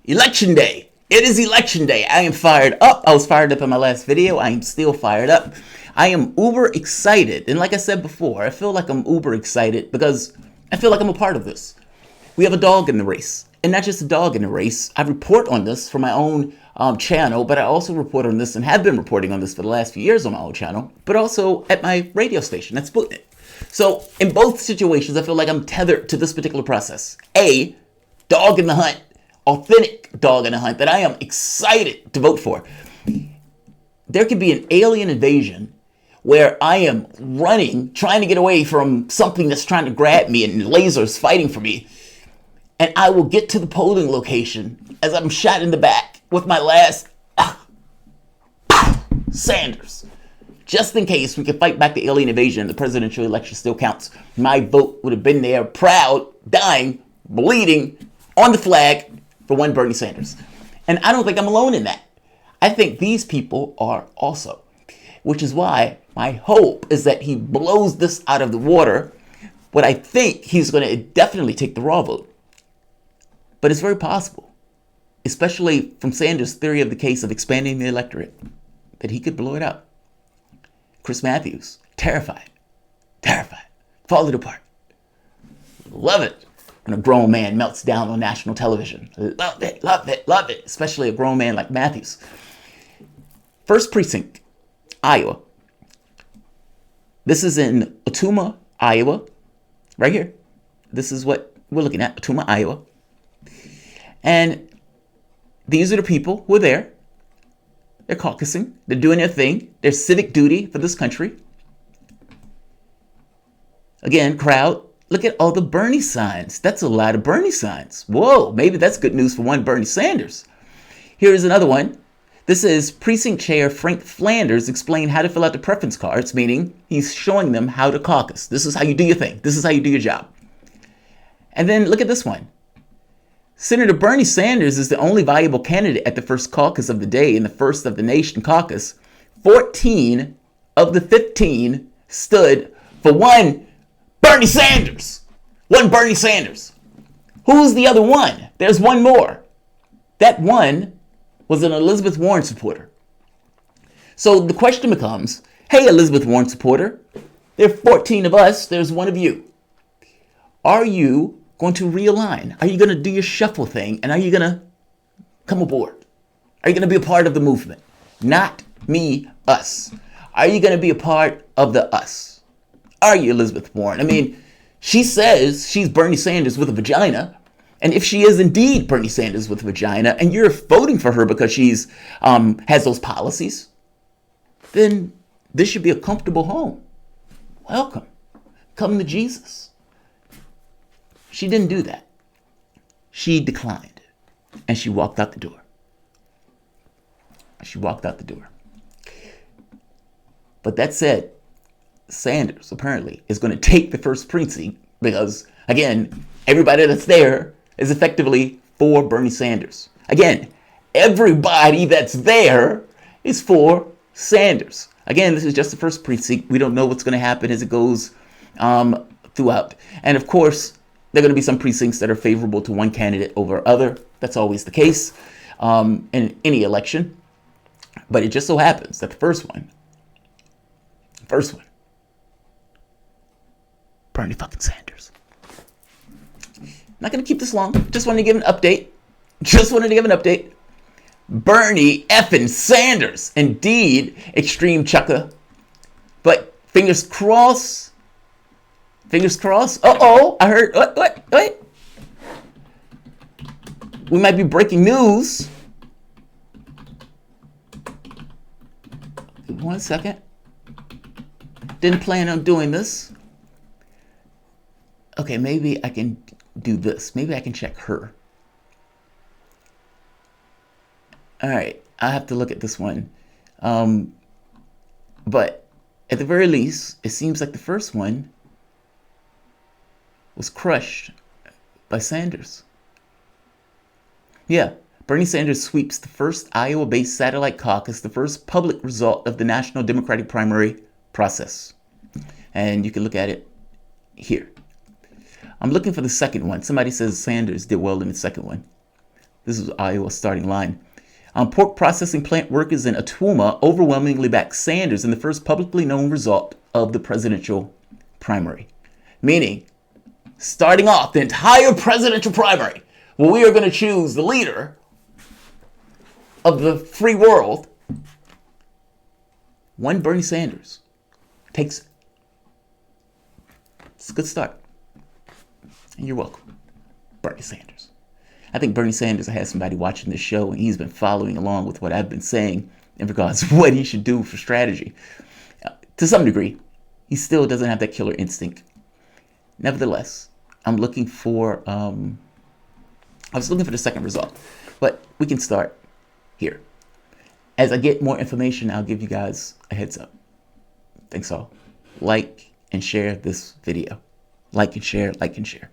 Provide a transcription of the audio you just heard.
Election day. It is election day. I am fired up. I was fired up in my last video. I am still fired up. I am uber excited. And like I said before, I feel like I'm uber excited because I feel like I'm a part of this. We have a dog in the race. And not just a dog in the race. I report on this for my own channel, but I also report on this and have been reporting on this for the last few years on my own channel, but also at my radio station, at Sputnik. So in both situations, I feel like I'm tethered to this particular process. A, dog in the hunt, authentic dog in the hunt that I am excited to vote for. There could be an alien invasion where I am running, trying to get away from something that's trying to grab me and lasers fighting for me. And I will get to the polling location as I'm shot in the back with my last Sanders. Just in case we can fight back the alien invasion and the presidential election still counts. My vote would have been there, proud, dying, bleeding, on the flag for one Bernie Sanders. And I don't think I'm alone in that. I think these people are also. Which is why my hope is that he blows this out of the water. But I think he's going to definitely take the raw vote. But it's very possible, especially from Sanders' theory of the case of expanding the electorate, that he could blow it out. Chris Matthews, terrified, falling apart. Love it when a grown man melts down on national television. Love it, especially a grown man like Matthews. First Precinct, Iowa. This is in Ottumwa, Iowa, right here. This is what we're looking at, Ottumwa, Iowa. And these are the people who are there. They're caucusing. They're doing their thing. Their civic duty for this country. Again, crowd, look at all the Bernie signs. That's a lot of Bernie signs. Whoa, maybe that's good news for one Bernie Sanders. Here's another one. This is Precinct Chair Frank Flanders explain how to fill out the preference cards, meaning he's showing them how to caucus. This is how you do your thing. This is how you do your job. And then look at this one. Senator Bernie Sanders is the only viable candidate at the first caucus of the day in the First of the Nation caucus. 14 of the 15 stood for one Bernie Sanders. One Bernie Sanders. Who's the other one? There's one more. That one was an Elizabeth Warren supporter. So the question becomes, hey, Elizabeth Warren supporter, there are 14 of us, there's one of you. Are you going to realign? Are you going to do your shuffle thing? And are you going to come aboard? Are you going to be a part of the movement? Not me, us. Are you going to be a part of the us? Are you, Elizabeth Warren? I mean, she says she's Bernie Sanders with a vagina. And if she is indeed Bernie Sanders with a vagina, and you're voting for her because she's has those policies, then this should be a comfortable home. Welcome. Come to Jesus. She didn't do that. She declined. And she walked out the door. But that said, Sanders apparently is going to take the first precinct because, again, everybody that's there is effectively for Bernie Sanders. Again, everybody that's there is for Sanders. Again, this is just the first precinct. We don't know what's going to happen as it goes throughout. And of course, there are going to be some precincts that are favorable to one candidate over other. That's always the case in any election. But it just so happens that the first one, Bernie fucking Sanders. Not going to keep this long. Just wanted to give an update. Bernie effing Sanders. Indeed, extreme chucker. But fingers crossed. Uh-oh, I heard, what? We might be breaking news. 1 second. Didn't plan on doing this. Okay, maybe I can do this. Maybe I can check her. All right, I have to look at this one. But at the very least, it seems like the first one was crushed by Sanders. Yeah, Bernie Sanders sweeps the first Iowa-based satellite caucus, the first public result of the national Democratic primary process. And you can look at it here. I'm looking for the second one. Somebody says Sanders did well in the second one. This is Iowa's starting line. Pork processing plant workers in Ottumwa overwhelmingly backed Sanders in the first publicly known result of the presidential primary. Meaning, starting off the entire presidential primary, where we are going to choose the leader of the free world, one Bernie Sanders takes. It's a good start. And you're welcome, Bernie Sanders. I think Bernie Sanders has somebody watching this show, and he's been following along with what I've been saying in regards to what he should do for strategy. To some degree, he still doesn't have that killer instinct. Nevertheless, I'm looking for, I was looking for the second result, but we can start here. As I get more information, I'll give you guys a heads up. Thanks all. Like and share this video. Like and share, like and share.